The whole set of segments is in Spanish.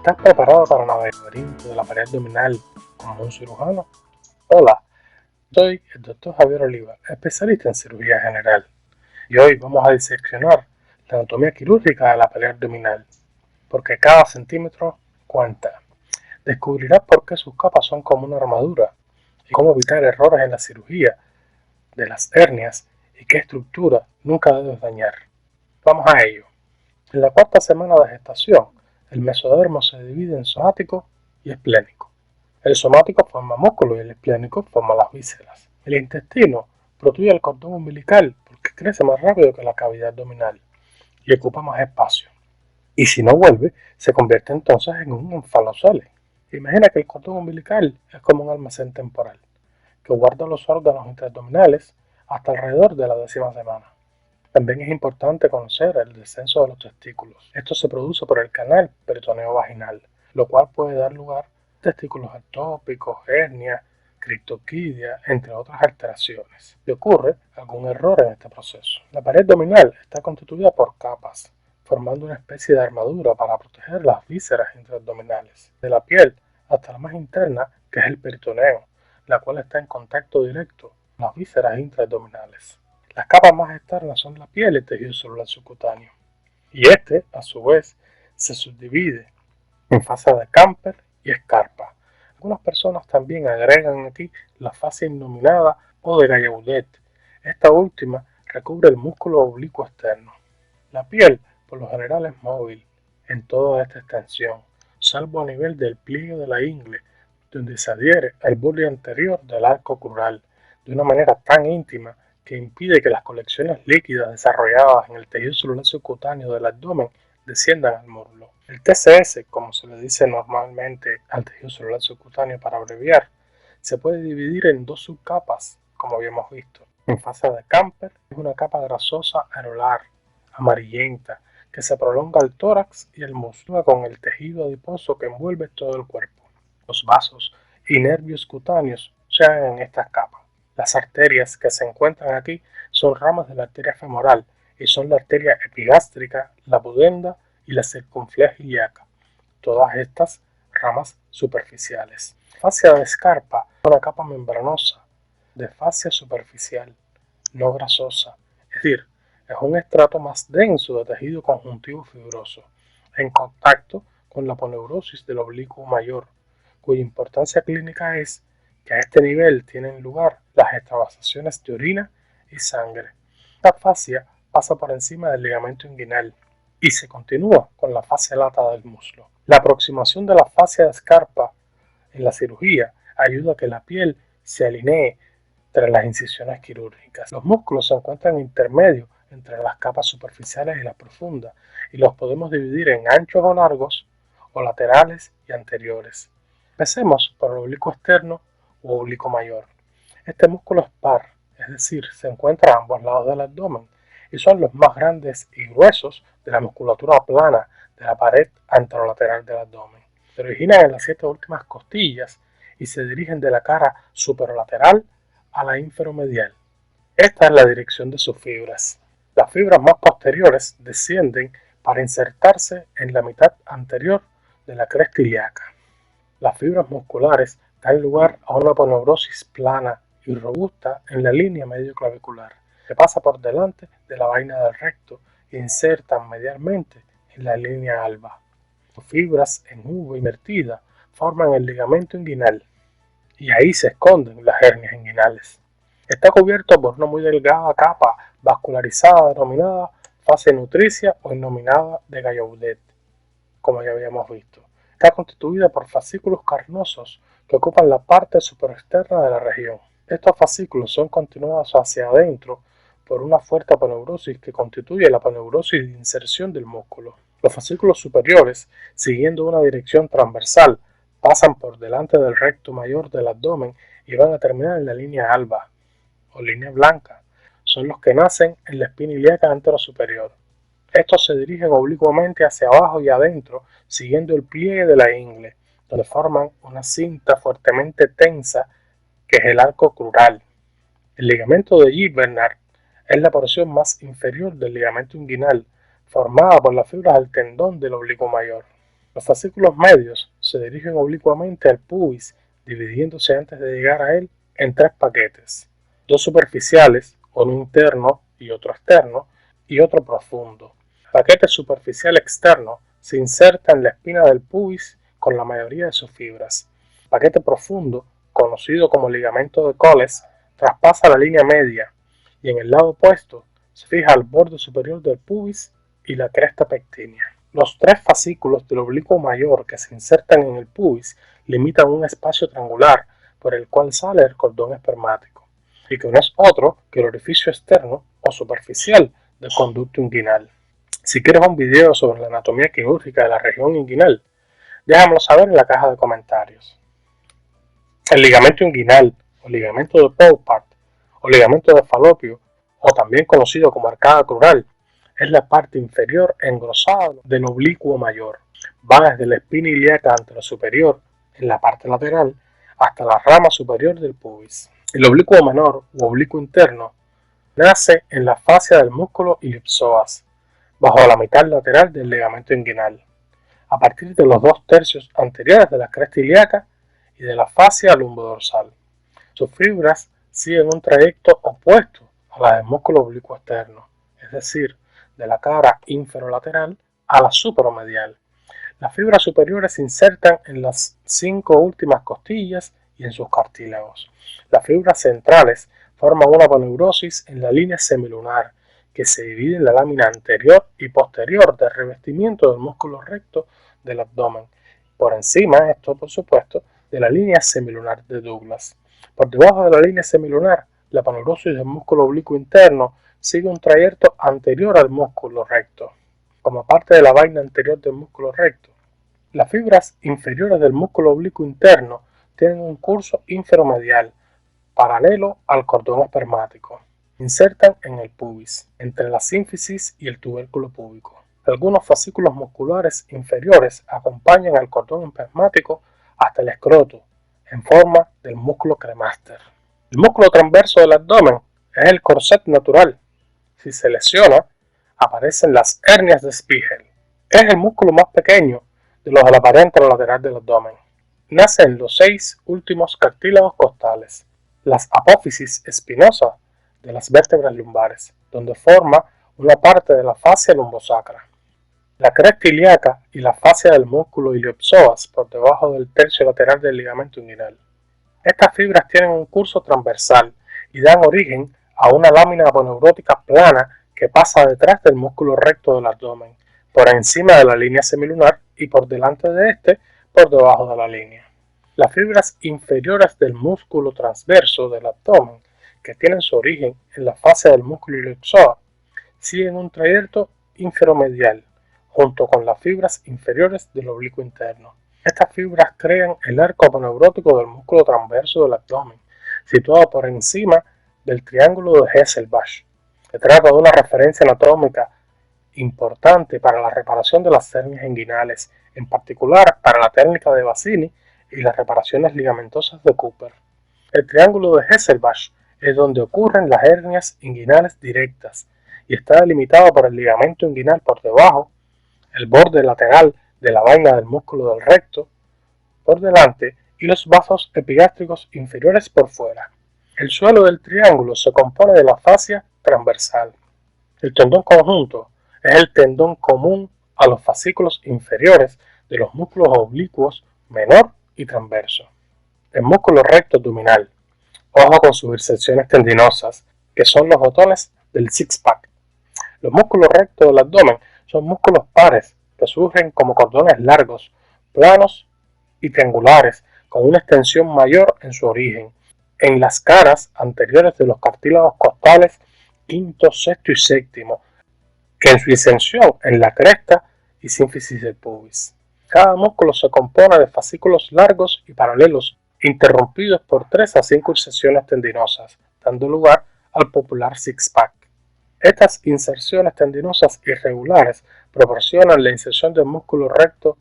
¿Estás preparado para navegar el laberinto de la pared abdominal como un cirujano? Hola, soy el Dr. Javier Oliva, especialista en cirugía general, y hoy vamos a diseccionar la anatomía quirúrgica de la pared abdominal, porque cada centímetro cuenta. Descubrirás por qué sus capas son como una armadura y cómo evitar errores en la cirugía de las hernias y qué estructura nunca debes dañar. Vamos a ello. En la cuarta semana de gestación, el mesodermo se divide en somático y esplénico. El somático forma músculo y el esplénico forma las vísceras. El intestino protruye el cordón umbilical porque crece más rápido que la cavidad abdominal y ocupa más espacio. Y si no vuelve, se convierte entonces en un enfalocele. Imagina que el cordón umbilical es como un almacén temporal que guarda los órganos intraabdominales hasta alrededor de la 10ª semana. También es importante conocer el descenso de los testículos. Esto se produce por el canal peritoneo vaginal, lo cual puede dar lugar a testículos ectópicos, hernias, criptorquidia, entre otras alteraciones. Si ocurre algún error en este proceso. La pared abdominal está constituida por capas, formando una especie de armadura para proteger las vísceras intraabdominales, de la piel hasta la más interna, que es el peritoneo, la cual está en contacto directo con las vísceras intraabdominales. Las capas más externas son la piel y el tejido celular subcutáneo, y este, a su vez, se subdivide en fascia de Camper y escarpa. Algunas personas también agregan aquí la fascia innominada o de Gallaudet. Esta última recubre el músculo oblicuo externo. La piel, por lo general, es móvil en toda esta extensión, salvo a nivel del pliegue de la ingle, donde se adhiere al borde anterior del arco crural de una manera tan íntima que impide que las colecciones líquidas desarrolladas en el tejido celular subcutáneo del abdomen desciendan al muslo. El TCS, como se le dice normalmente al tejido celular subcutáneo para abreviar, se puede dividir en dos subcapas, como habíamos visto. En fase de Camper es una capa grasosa areolar, amarillenta, que se prolonga al tórax y el muslo con el tejido adiposo que envuelve todo el cuerpo. Los vasos y nervios cutáneos se hallan en estas capas. Las arterias que se encuentran aquí son ramas de la arteria femoral y son la arteria epigástrica, la pudenda y la circunfleja ilíaca. Todas estas ramas superficiales. Fascia de escarpa, una capa membranosa de fascia superficial, no grasosa, es decir, es un estrato más denso de tejido conjuntivo fibroso, en contacto con la aponeurosis del oblicuo mayor, cuya importancia clínica es que a este nivel tienen lugar las extravasaciones de orina y sangre. Esta fascia pasa por encima del ligamento inguinal y se continúa con la fascia lata del muslo. La aproximación de la fascia de escarpa en la cirugía ayuda a que la piel se alinee tras las incisiones quirúrgicas. Los músculos se encuentran intermedios entre las capas superficiales y las profundas y los podemos dividir en anchos o largos o laterales y anteriores. Empecemos por el oblicuo externo o oblicuo mayor. Este músculo es par, es decir, se encuentra a ambos lados del abdomen y son los más grandes y gruesos de la musculatura plana de la pared anterolateral del abdomen. Se originan en las 7 últimas costillas y se dirigen de la cara superolateral a la inferomedial. Esta es la dirección de sus fibras. Las fibras más posteriores descienden para insertarse en la mitad anterior de la cresta ilíaca. Las fibras musculares dan lugar a una aponeurosis plana y robusta en la línea medio-clavicular, que pasa por delante de la vaina del recto e insertan medialmente en la línea alba. Las fibras en V invertida forman el ligamento inguinal y ahí se esconden las hernias inguinales. Está cubierto por una muy delgada capa vascularizada denominada fascia nutricia o innominada de Gallaudet, como ya habíamos visto. Está constituida por fascículos carnosos que ocupan la parte superexterna de la región. Estos fascículos son continuados hacia adentro por una fuerte aponeurosis que constituye la aponeurosis de inserción del músculo. Los fascículos superiores, siguiendo una dirección transversal, pasan por delante del recto mayor del abdomen y van a terminar en la línea alba o línea blanca. Son los que nacen en la espina ilíaca anterosuperior. Estos se dirigen oblicuamente hacia abajo y adentro, siguiendo el pliegue de la ingle, donde forman una cinta fuertemente tensa que es el arco crural. El ligamento de Gibbernard es la porción más inferior del ligamento inguinal, formada por las fibras del tendón del oblicuo mayor. Los fascículos medios se dirigen oblicuamente al pubis, dividiéndose antes de llegar a él en tres paquetes, dos superficiales, uno interno y otro externo, y otro profundo. El paquete superficial externo se inserta en la espina del pubis con la mayoría de sus fibras. El paquete profundo, conocido como ligamento de Coles, traspasa la línea media y en el lado opuesto se fija al borde superior del pubis y la cresta pectínea. Los tres fascículos del oblicuo mayor que se insertan en el pubis limitan un espacio triangular por el cual sale el cordón espermático, y que no es otro que el orificio externo o superficial del conducto inguinal. Si quieres un video sobre la anatomía quirúrgica de la región inguinal, déjamelo saber en la caja de comentarios. El ligamento inguinal, o ligamento de Poupart, o ligamento de Falopio, o también conocido como arcada crural, es la parte inferior engrosada del oblicuo mayor. Va desde la espina ilíaca anterosuperior, en la parte lateral, hasta la rama superior del pubis. El oblicuo menor, u oblicuo interno, nace en la fascia del músculo ilipsoas, bajo la mitad lateral del ligamento inguinal, a partir de los 2/3 anteriores de la cresta ilíaca y de la fascia lumbodorsal. Sus fibras siguen un trayecto opuesto a la del músculo oblicuo externo, es decir, de la cara inferolateral a la supromedial. Las fibras superiores se insertan en las 5 últimas costillas y en sus cartílagos. Las fibras centrales forman una aponeurosis en la línea semilunar, que se divide en la lámina anterior y posterior del revestimiento del músculo recto del abdomen. Por encima, esto por supuesto, de la línea semilunar de Douglas. Por debajo de la línea semilunar, la aponeurosis del músculo oblicuo interno sigue un trayecto anterior al músculo recto, como parte de la vaina anterior del músculo recto. Las fibras inferiores del músculo oblicuo interno tienen un curso inferomedial, paralelo al cordón espermático. Insertan en el pubis, entre la sínfisis y el tubérculo púbico. Algunos fascículos musculares inferiores acompañan al cordón espermático hasta el escroto, en forma del músculo cremaster. El músculo transverso del abdomen es el corset natural. Si se lesiona, aparecen las hernias de Spiegel. Es el músculo más pequeño de los de la pared anterolateral del abdomen. Nace en los 6 últimos cartílagos costales, las apófisis espinosas de las vértebras lumbares, donde forma una parte de la fascia lumbosacra. La cresta ilíaca y la fascia del músculo iliopsoas por debajo del tercio lateral del ligamento inguinal. Estas fibras tienen un curso transversal y dan origen a una lámina aponeurótica plana que pasa detrás del músculo recto del abdomen, por encima de la línea semilunar y por delante de este, por debajo de la línea. Las fibras inferiores del músculo transverso del abdomen, que tienen su origen en la fascia del músculo ilioxoa, siguen un trayecto inferomedial, junto con las fibras inferiores del oblicuo interno. Estas fibras crean el arco aponeurótico del músculo transverso del abdomen, situado por encima del triángulo de Hesselbach. Se trata de una referencia anatómica importante para la reparación de las hernias inguinales, en particular para la técnica de Bassini y las reparaciones ligamentosas de Cooper. El triángulo de Hesselbach es donde ocurren las hernias inguinales directas y está delimitado por el ligamento inguinal por debajo, el borde lateral de la vaina del músculo del recto por delante y los vasos epigástricos inferiores por fuera. El suelo del triángulo se compone de la fascia transversal. El tendón conjunto es el tendón común a los fascículos inferiores de los músculos oblicuos menor y transverso. El músculo recto abdominal, ojo con sus bisecciones tendinosas, que son los botones del six-pack. Los músculos rectos del abdomen son músculos pares que surgen como cordones largos, planos y triangulares, con una extensión mayor en su origen, en las caras anteriores de los cartílagos costales quinto, sexto y séptimo, que en su extensión en la cresta y sínfisis del pubis. Cada músculo se compone de fascículos largos y paralelos, interrumpidos por 3 a 5 inserciones tendinosas, dando lugar al popular six-pack. Estas inserciones tendinosas irregulares proporcionan la inserción del músculo recto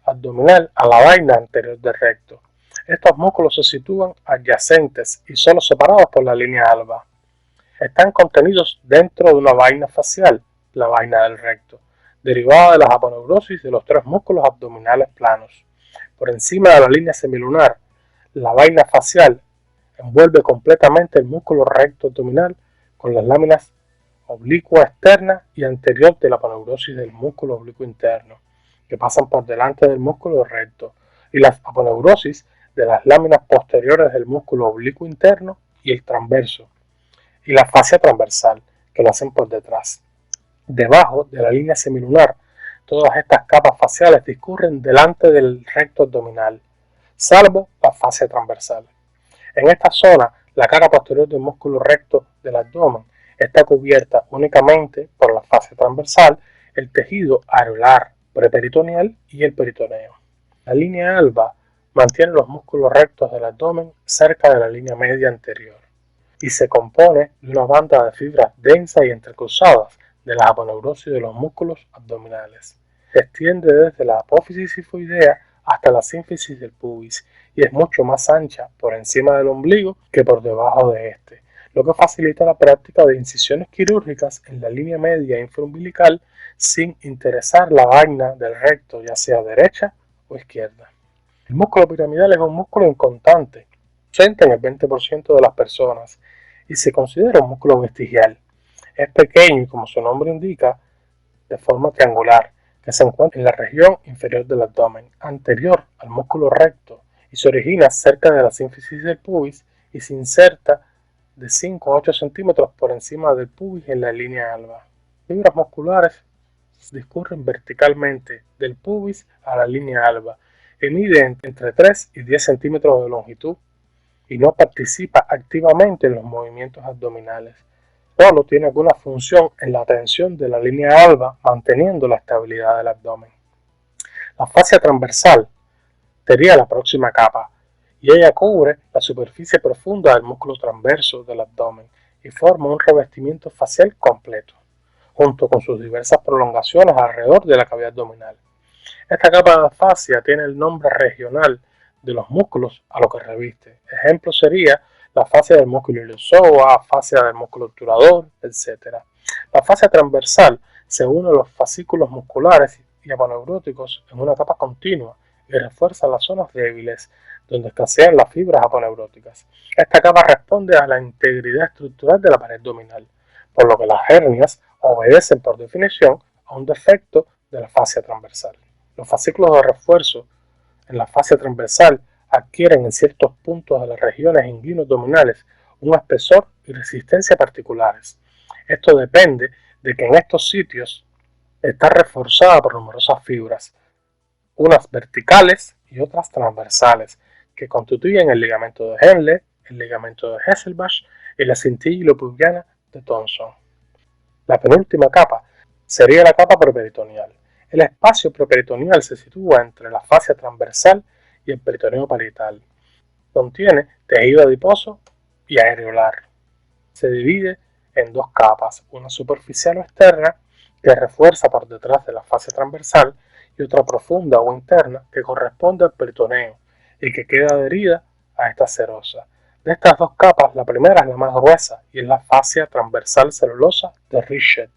abdominal a la vaina anterior del recto. Estos músculos se sitúan adyacentes y solo separados por la línea alba. Están contenidos dentro de una vaina facial, la vaina del recto, derivada de las aponeurosis de los tres músculos abdominales planos. Por encima de la línea semilunar, la vaina facial envuelve completamente el músculo recto abdominal con las láminas oblicua externa y anterior de la aponeurosis del músculo oblicuo interno, que pasan por delante del músculo recto, y las aponeurosis de las láminas posteriores del músculo oblicuo interno y el transverso, y la fascia transversal, que lo hacen por detrás. Debajo de la línea semilunar, todas estas capas faciales discurren delante del recto abdominal, salvo la fascia transversal. En esta zona, la cara posterior del músculo recto del abdomen está cubierta únicamente por la fascia transversal, el tejido areolar preperitoneal y el peritoneo. La línea alba mantiene los músculos rectos del abdomen cerca de la línea media anterior y se compone de una banda de fibras densas y entrecruzadas de la aponeurosis de los músculos abdominales. Se extiende desde la apófisis sifoidea hasta la sínfisis del pubis y es mucho más ancha por encima del ombligo que por debajo de este, lo que facilita la práctica de incisiones quirúrgicas en la línea media infraumbilical sin interesar la vaina del recto, ya sea derecha o izquierda. El músculo piramidal es un músculo inconstante, presente en el 20% de las personas y se considera un músculo vestigial. Es pequeño y, como su nombre indica, de forma triangular, que se encuentra en la región inferior del abdomen, anterior al músculo recto, y se origina cerca de la sínfisis del pubis y se inserta de 5 a 8 centímetros por encima del pubis en la línea alba. Fibras musculares discurren verticalmente del pubis a la línea alba y miden entre 3 y 10 centímetros de longitud y no participa activamente en los movimientos abdominales. Solo tiene alguna función en la tensión de la línea alba, manteniendo la estabilidad del abdomen. La fascia transversal sería la próxima capa, y ella cubre la superficie profunda del músculo transverso del abdomen y forma un revestimiento facial completo, junto con sus diversas prolongaciones alrededor de la cavidad abdominal. Esta capa de fascia tiene el nombre regional de los músculos a lo que reviste. Ejemplo sería la fascia del músculo iliopsoas, fascia del músculo obturador, etc. La fascia transversal se une a los fascículos musculares y aponeuróticos en una capa continua y refuerza las zonas débiles donde escasean las fibras aponeuróticas. Esta capa responde a la integridad estructural de la pared abdominal, por lo que las hernias obedecen por definición a un defecto de la fascia transversal. Los fascículos de refuerzo en la fascia transversal adquieren en ciertos puntos de las regiones inguino-abdominales un espesor y resistencia particulares. Esto depende de que en estos sitios está reforzada por numerosas fibras, unas verticales y otras transversales, que constituyen el ligamento de Henle, el ligamento de Hesselbach y la cintilla ilopubiana de Thomson. La penúltima capa sería la capa preperitoneal. El espacio preperitoneal se sitúa entre la fascia transversal y el peritoneo parietal. Contiene tejido adiposo y areolar. Se divide en dos capas, una superficial o externa que refuerza por detrás de la fascia transversal y otra profunda o interna que corresponde al peritoneo y que queda adherida a esta serosa. De estas dos capas, la primera es la más gruesa y es la fascia transversal celulosa de Richet.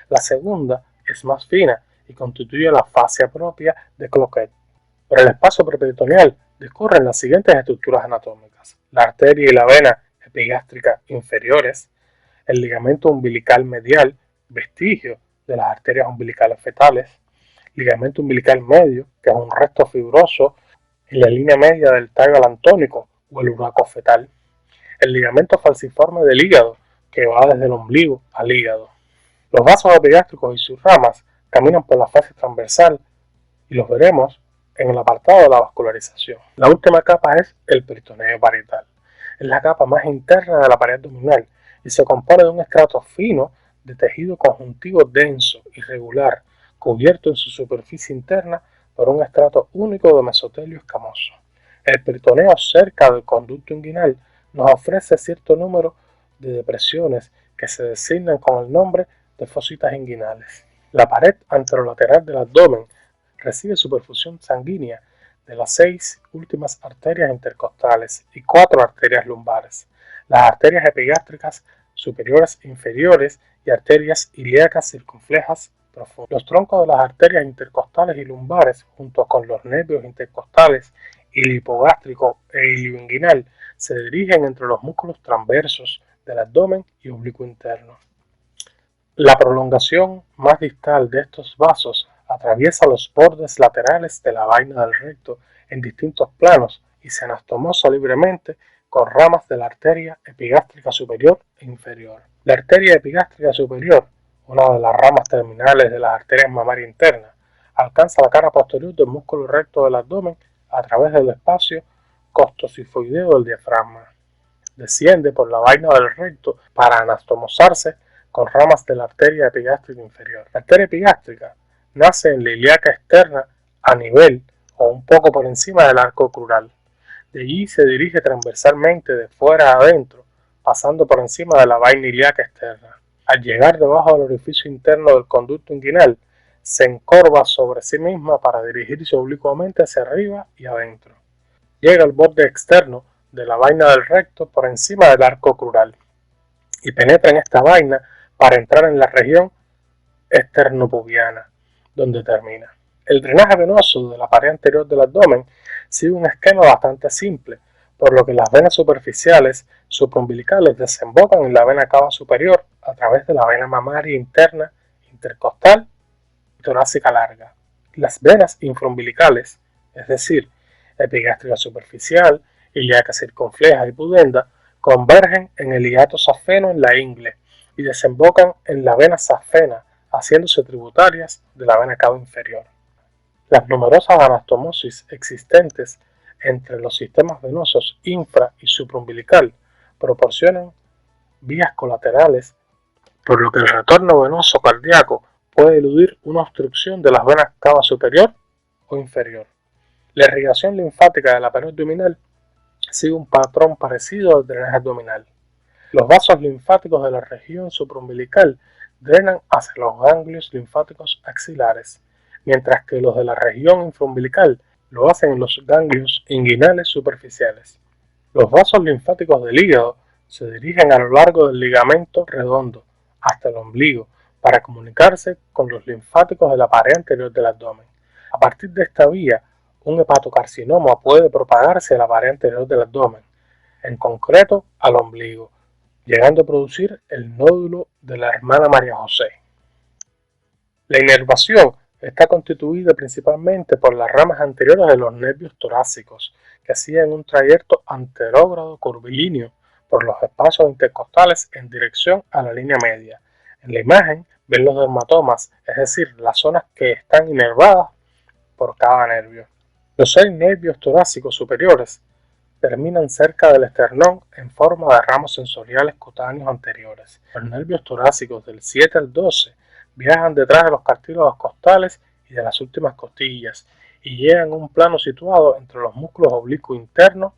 La segunda es más fina y constituye la fascia propia de Cloquet. Por el espacio preperitoneal discurren las siguientes estructuras anatómicas: la arteria y la vena epigástrica inferiores, el ligamento umbilical medial, vestigio de las arterias umbilicales fetales, ligamento umbilical medio, que es un resto fibroso en la línea media del tallo alantónico o el uraco fetal, el ligamento falciforme del hígado, que va desde el ombligo al hígado. Los vasos epigástricos y sus ramas caminan por la fascia transversal y los veremos en el apartado de la vascularización. La última capa es el peritoneo parietal. Es la capa más interna de la pared abdominal y se compone de un estrato fino de tejido conjuntivo denso, irregular, cubierto en su superficie interna por un estrato único de mesotelio escamoso. El peritoneo cerca del conducto inguinal nos ofrece cierto número de depresiones que se designan con el nombre de fositas inguinales. La pared anterolateral del abdomen recibe su perfusión sanguínea de las 6 últimas arterias intercostales y 4 arterias lumbares, las arterias epigástricas superiores e inferiores y arterias ilíacas circunflejas profundo. Los troncos de las arterias intercostales y lumbares, junto con los nervios intercostales, ilipogástrico e ilioinguinal, se dirigen entre los músculos transversos del abdomen y oblicuo interno. La prolongación más distal de estos vasos atraviesa los bordes laterales de la vaina del recto en distintos planos y se anastomosa libremente con ramas de la arteria epigástrica superior e inferior. La arteria epigástrica superior, una de las ramas terminales de las arterias mamarias internas, alcanza la cara posterior del músculo recto del abdomen a través del espacio costocifoideo del diafragma. Desciende por la vaina del recto para anastomosarse con ramas de la arteria epigástrica inferior. La arteria epigástrica nace en la ilíaca externa a nivel o un poco por encima del arco crural. De allí se dirige transversalmente de fuera a adentro, pasando por encima de la vaina ilíaca externa. Al llegar debajo del orificio interno del conducto inguinal, se encorva sobre sí misma para dirigirse oblicuamente hacia arriba y adentro. Llega al borde externo de la vaina del recto por encima del arco crural y penetra en esta vaina para entrar en la región esternopubiana, donde termina. El drenaje venoso de la pared anterior del abdomen sigue un esquema bastante simple, por lo que las venas superficiales supraumbilicales desembocan en la vena cava superior a través de la vena mamaria interna, intercostal y torácica larga. Las venas infraumbilicales, es decir, epigástrica superficial, ilíaca circunfleja y pudenda, convergen en el hiato safeno en la ingle y desembocan en la vena safena, haciéndose tributarias de la vena cava inferior. Las numerosas anastomosis existentes entre los sistemas venosos infra y supraumbilical proporcionan vías colaterales, por lo que el retorno venoso cardíaco puede eludir una obstrucción de las venas cava superior o inferior. La irrigación linfática de la pared abdominal sigue un patrón parecido al drenaje abdominal. Los vasos linfáticos de la región supraumbilical drenan hacia los ganglios linfáticos axilares, mientras que los de la región infraumbilical lo hacen en los ganglios inguinales superficiales. Los vasos linfáticos del hígado se dirigen a lo largo del ligamento redondo hasta el ombligo para comunicarse con los linfáticos de la pared anterior del abdomen. A partir de esta vía, un hepatocarcinoma puede propagarse a la pared anterior del abdomen, en concreto al ombligo, llegando a producir el nódulo de la hermana María José. La inervación está constituida principalmente por las ramas anteriores de los nervios torácicos, que siguen un trayecto anterógrado curvilíneo por los espacios intercostales en dirección a la línea media. En la imagen ven los dermatomas, es decir, las zonas que están inervadas por cada nervio. Los 6 nervios torácicos superiores terminan cerca del esternón en forma de ramos sensoriales cutáneos anteriores. Los nervios torácicos del 7 al 12 viajan detrás de los cartílagos costales y de las últimas costillas y llegan a un plano situado entre los músculos oblicuo interno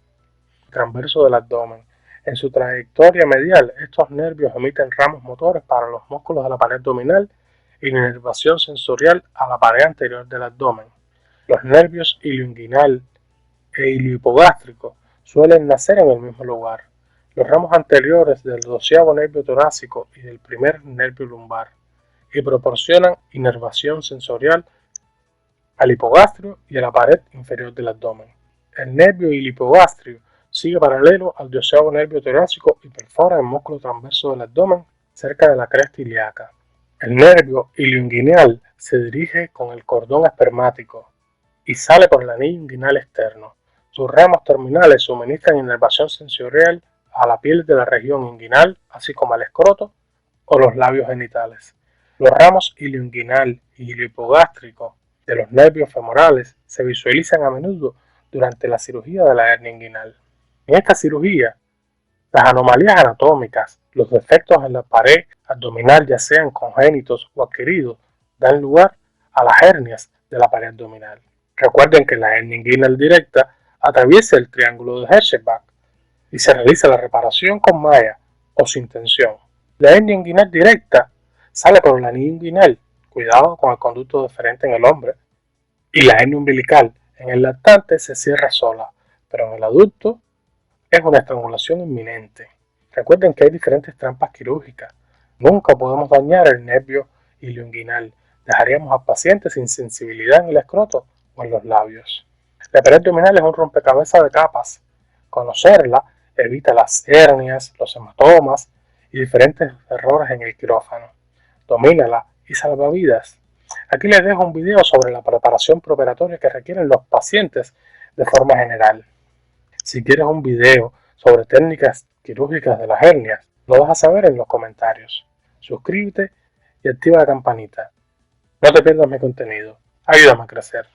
y transverso del abdomen. En su trayectoria medial, estos nervios emiten ramos motores para los músculos de la pared abdominal y la inervación sensorial a la pared anterior del abdomen. Los nervios ilioinguinal e iliohipogástrico suelen nacer en el mismo lugar. Los ramos anteriores del 12º nervio torácico y del primer nervio lumbar, y proporcionan inervación sensorial al hipogastrio y a la pared inferior del abdomen. El nervio ilihipogastrio sigue paralelo al 12º nervio torácico y perfora el músculo transverso del abdomen cerca de la cresta ilíaca. El nervio ilioinguinal se dirige con el cordón espermático y sale por el anillo inguinal externo. Sus ramos terminales suministran inervación sensorial a la piel de la región inguinal, así como al escroto o los labios genitales. Los ramos ilioinguinal y iliohipogástrico de los nervios femorales se visualizan a menudo durante la cirugía de la hernia inguinal. En esta cirugía, las anomalías anatómicas, los defectos en la pared abdominal, ya sean congénitos o adquiridos, dan lugar a las hernias de la pared abdominal. Recuerden que la hernia inguinal directa atraviesa el triángulo de Hershey-Bach y se realiza la reparación con malla o sin tensión. La hernia inguinal directa sale por el anillo inguinal, cuidado con el conducto deferente en el hombre, y la hernia umbilical en el lactante se cierra sola, pero en el adulto es una estrangulación inminente. Recuerden que hay diferentes trampas quirúrgicas. Nunca podemos dañar el nervio ilioinguinal, Dejaríamos al paciente sin sensibilidad en el escroto o en los labios. La pared abdominal es un rompecabezas de capas. Conocerla evita las hernias, los hematomas y diferentes errores en el quirófano. Domínala y salva vidas. Aquí les dejo un video sobre la preparación preoperatoria que requieren los pacientes de forma general. Si quieres un video sobre técnicas quirúrgicas de las hernias, lo dejas saber en los comentarios. Suscríbete y activa la campanita. No te pierdas mi contenido. Ayúdame a crecer.